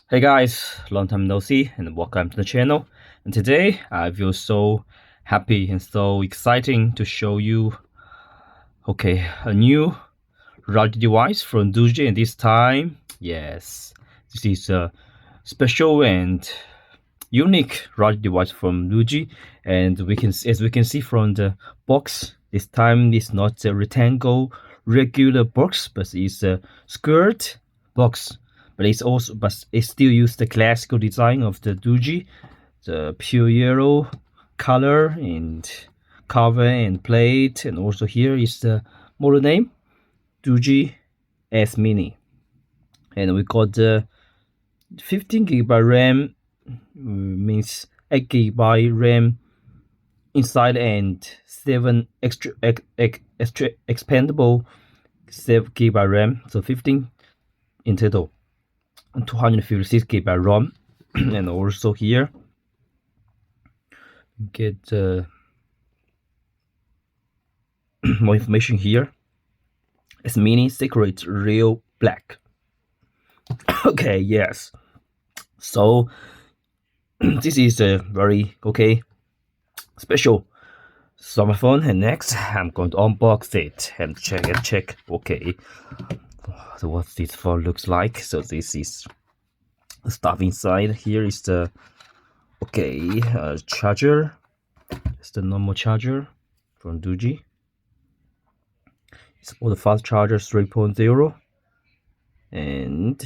Hey guys, long time no see and welcome to the channel. And today I feel so happy and so exciting to show you a new radio device from Doogee, and this time, yes, this is a special and unique radio device from Doogee, and as we can see from the box, this time it's not a rectangle regular box, but it's a squared box. But it still uses the classical design of the Doogee, the pure yellow color and cover and plate, and also here is the model name Doogee S Mini, and we got the 15GB RAM, means 8GB RAM inside and 7 extra expandable 7GB RAM, so 15 in total, and 256GB ROM. And also here get more information here. It's Mini Secret Real Black. Okay, yes, so this is a very special smartphone, and next I'm going to unbox it and check so what this phone looks like. So this is the stuff inside. Here is the charger. It's the normal charger from Doogee. It's all the fast charger 3.0, and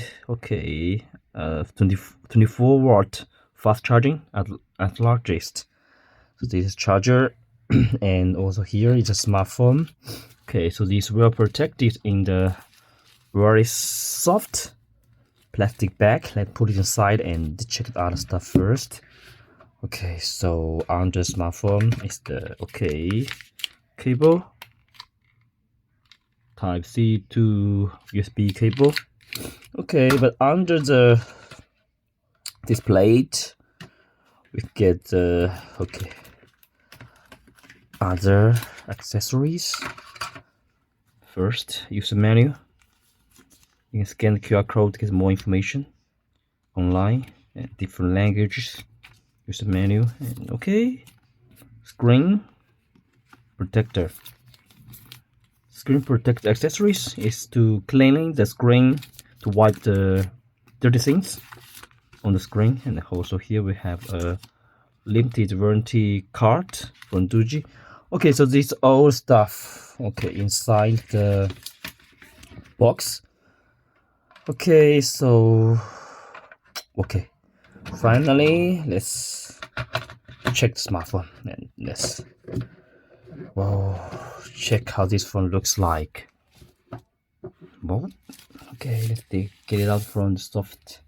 24-watt fast charging at largest. So this is charger. And also here is a smartphone. So this well protected in the very soft plastic bag. Let's put it inside and check the other stuff first. So on the smartphone is the cable, type C to USB cable. But under this plate we get other accessories. First, user menu. You can scan the QR code to get more information online and different languages. User menu, and screen protector. Screen protector accessories is to cleaning the screen, to wipe the dirty things on the screen. And also here we have a limited warranty card from Doogee. So this all stuff inside the box. So finally let's check the smartphone, and let's check how this phone looks like. Let's get it out from the soft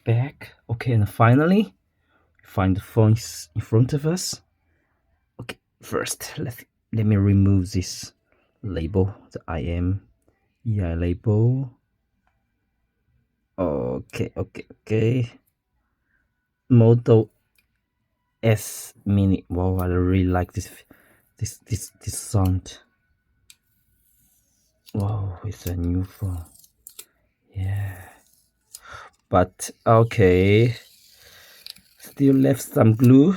bag. And finally find the phone in front of us. First let me remove this label, the EI label. Model S Mini. Wow, I really like this sound. Wow, it's a new phone. Yeah, but still left some glue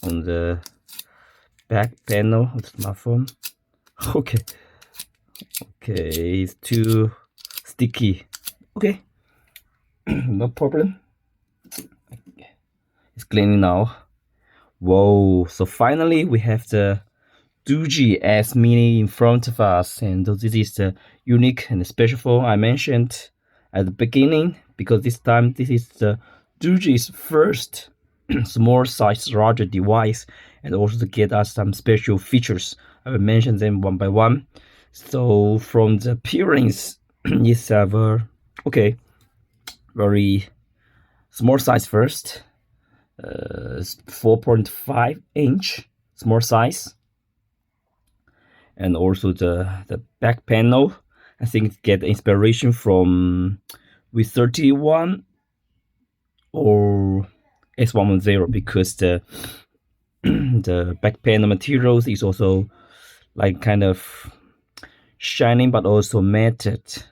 on the back panel of the smartphone. It's too sticky. No problem, it's cleaning now. So finally we have the Doogee S Mini in front of us, and this is the unique and special phone I mentioned at the beginning, because this time this is the Doogee's first small size radio device, and also to get us some special features. I will mention them one by one. So from the appearance, it's a very small size first, 4.5-inch small size, and also the back panel, I think, get inspiration from V31 or S110, because the back panel materials is also like kind of shining but also matted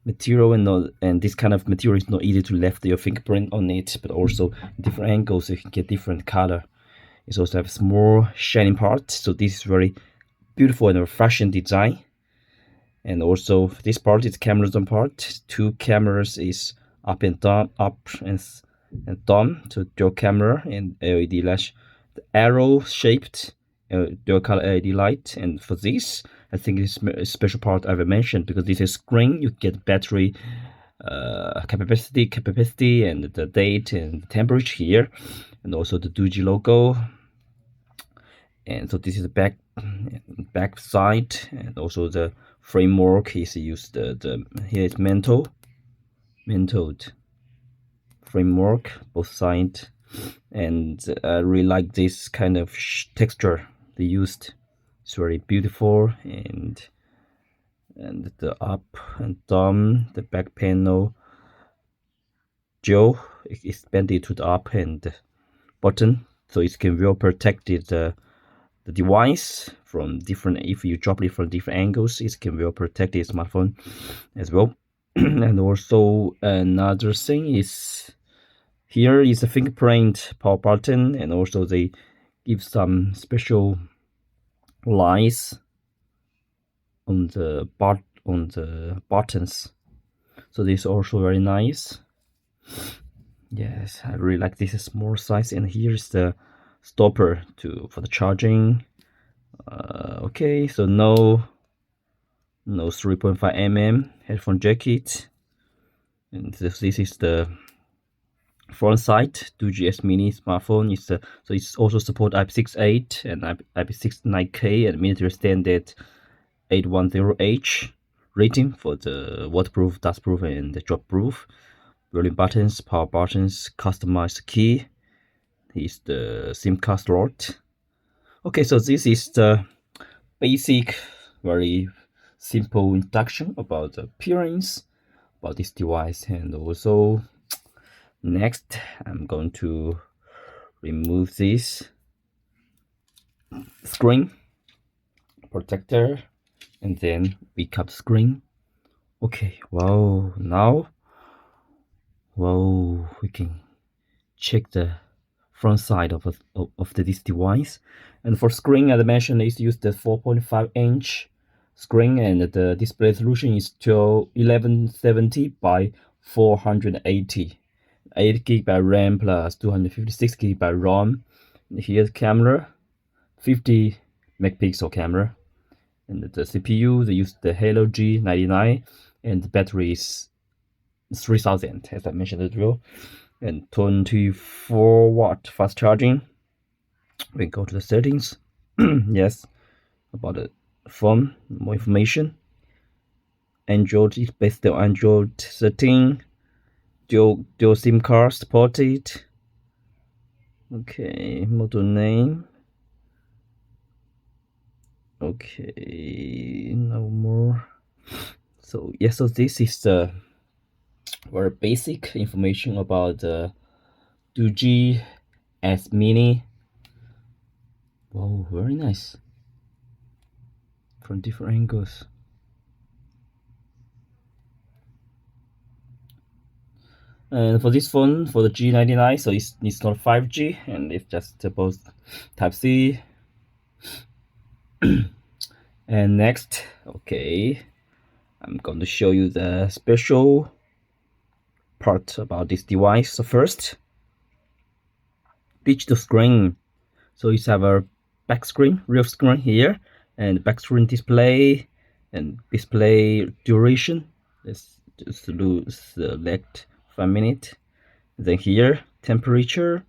material, and this kind of material is not easy to left your fingerprint on it, but also different angles you can get different color. It also has small shining part, so this is very beautiful and refreshing design. And also this part is camera zoom part. Two cameras is up and down, up and down to dual camera and LED flash. The arrow shaped dual color LED light. And for this, I think it's a special part I've mentioned, because this is screen. You get battery capacity and the date and the temperature here, and also the Doogee logo. And so this is the back side, and also the framework is used. Here is mentaled framework both sides, and I really like this kind of texture they used. It's very beautiful, and the up and down, the back panel gel expanded to the up and button, so it can well protect the device from different, if you drop it from different angles, it can well protect the smartphone as well. And also another thing is, here is a fingerprint power button, and also they give some special lines on the buttons, so this is also very nice. Yes, I really like this small size. And here's the stopper for the charging. Okay, so no 3.5 mm headphone jacket. And this is the front side Doogee S Mini smartphone. So it's also support IP68 and IP69K and military standard 810H rating for the waterproof, dustproof, and the drop proof. Rolling buttons, power buttons, customized key. Here's the SIM card slot. Okay, so this is the basic, very simple introduction about the appearance about this device. And also next, I'm going to remove this screen protector and then pick up the screen. Okay, wow, now we can check the front side of this device. And for screen, as I mentioned, it's used the 4.5-inch screen, and the display resolution is 1170 by 480, 8 GB RAM plus 256 GB ROM. And here's the camera, 50 megapixel camera, and the CPU, they use the Helio G99, and the battery is 3000, as I mentioned as well, and 24-watt fast charging. We go to the settings. Yes, about the phone, more information. Android is based on Android 13. Dual SIM card supported. Okay, model name. Okay, no more. So yes, so this is the very basic information about the Doogee S Mini. Wow, very nice from different angles. And for this phone, for the G99, so it's not 5G, and it's just both Type-C. And next, okay, I'm going to show you the special part about this device. So first, digital screen. So it's have a back screen, real screen here, and back screen display and display duration. Let's just select 5 minutes. Then here, temperature,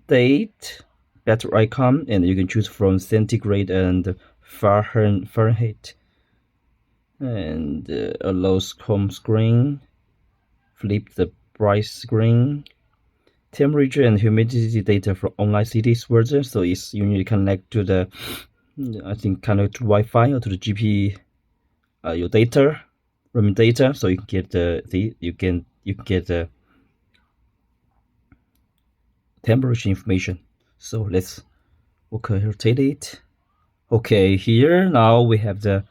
date, battery icon, and you can choose from centigrade and Fahrenheit. And allows home screen, flip the bright screen, temperature and humidity data from online cities version. So it's usually connect to the, I think, connect to Wi-Fi or to the GP, your data, roaming data. So you can get you can get the temperature information. So let's rotate it. Okay, here now we have the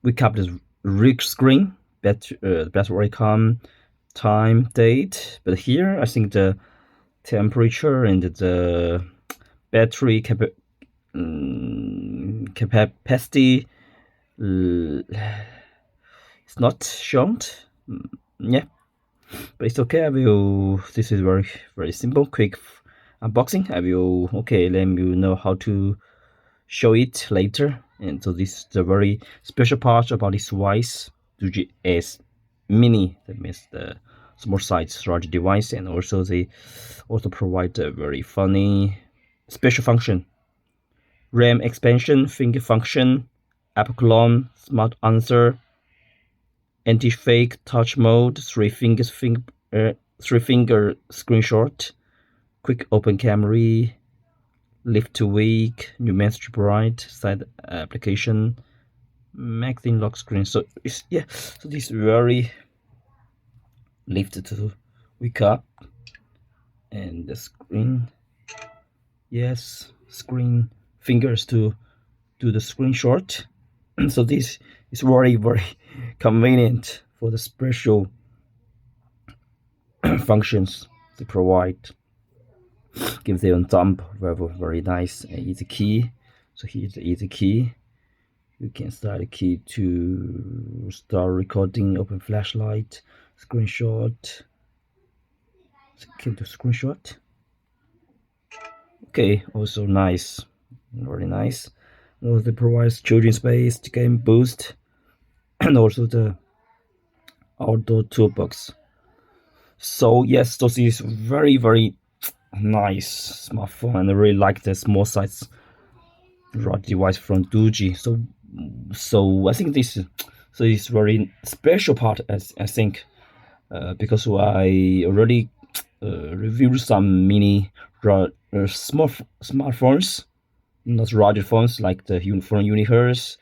rig screen, battery com, time, date. But here I think the temperature and the battery capacity it's not shown. Yeah, but it's okay. This is very simple, quick unboxing. I will let you know how to show it later. And so this is the very special part about this device, Doogee S Mini. That means the small size storage device, and also they also provide a very funny special function: RAM expansion, finger function, app clone, smart answer, anti-fake touch mode, three finger screenshot, quick open camera, lift to wake, new message bright, side application, magazine lock screen. So it's so this very lift to wake up, and the screen, screen fingers to do the screenshot. So this is very convenient for the special functions they provide. Give them thumb, very nice and easy key. So here's the easy key. You can start a key to start recording, open flashlight, screenshot. Key to screenshot. Okay, also nice, very nice. Also provides children space, game boost, and also the outdoor toolbox. So yes, this is very nice smartphone, and I really like the small size device from Doogee. So I think this is very special part, as I think, because I already reviewed some mini smartphones, not rugged phones like the from Unihertz,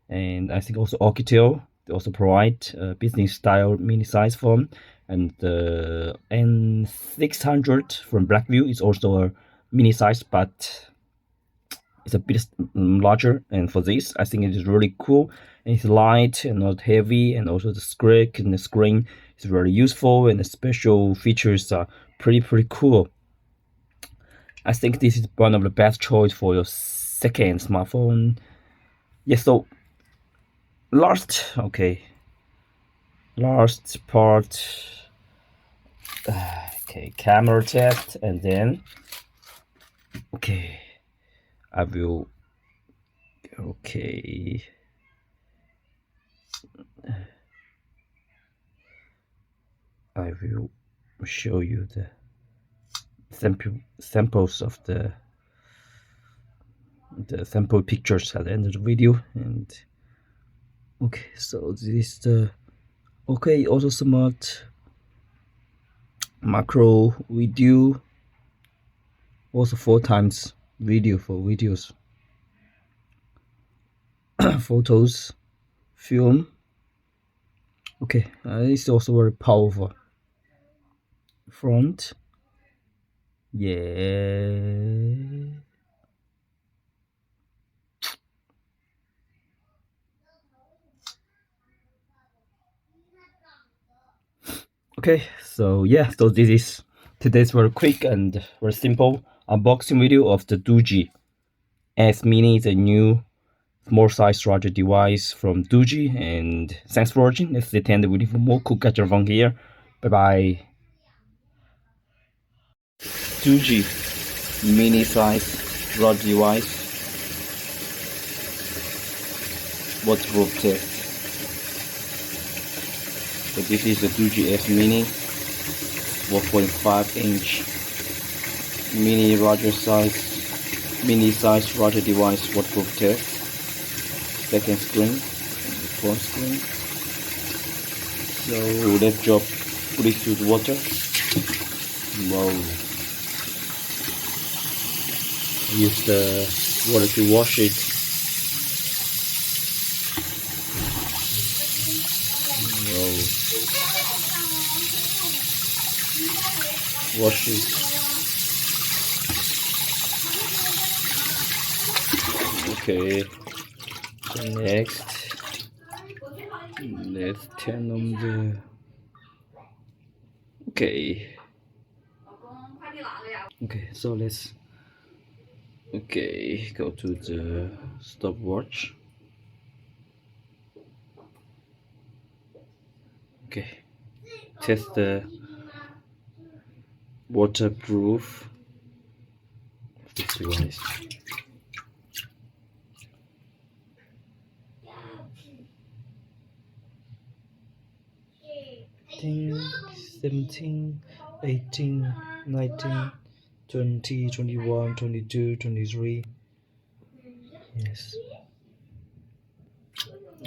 and I think also Alcatel. They also provide a business style mini size phone, and the N600 from Blackview is also a mini size, but it's a bit larger. And for this, I think it is really cool, and it's light and not heavy, and also the screen is very useful, and the special features are pretty cool. I think this is one of the best choice for your second smartphone. Yes, so last part, camera test, and then I will show you the samples of the sample pictures at the end of the video. And so this is the also smart macro video, also 4x video for videos, photos, film. It's also very powerful front. So this is today's very quick and very simple unboxing video of the Doogee S Mini, the new small size charger device from Doogee. And thanks for watching. Let's stay tuned with for more cool gadget from here. Bye bye. Doogee mini size rod device, waterproof test. So this is the Doogee S Mini 4.5-inch mini size router device, waterproof test. Second screen, front screen. So let's drop Bluetooth water. Wow. Use the water to wash it. Wash it. Okay, so next let's turn on the. Okay, so let's go to the stopwatch. Okay, test the waterproof of this device. 17, 18, 19, 20, 21, 22, 23. Yes.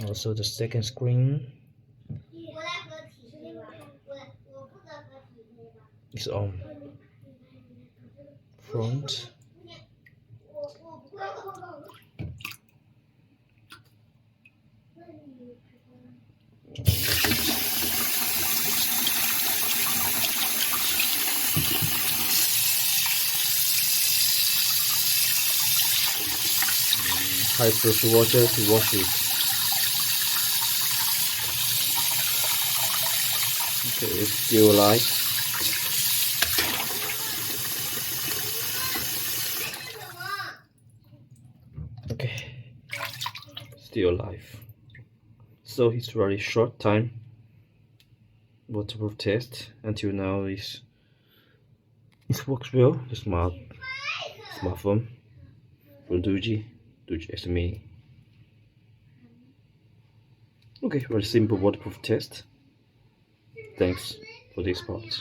Also the second screen is on. Front. High pressure water to wash it. Okay, it's still alive. Okay, still alive. So it's very short time waterproof test until now. It works well. The smartphone from Doogee SMA. Okay, very simple waterproof test. Thanks for this part.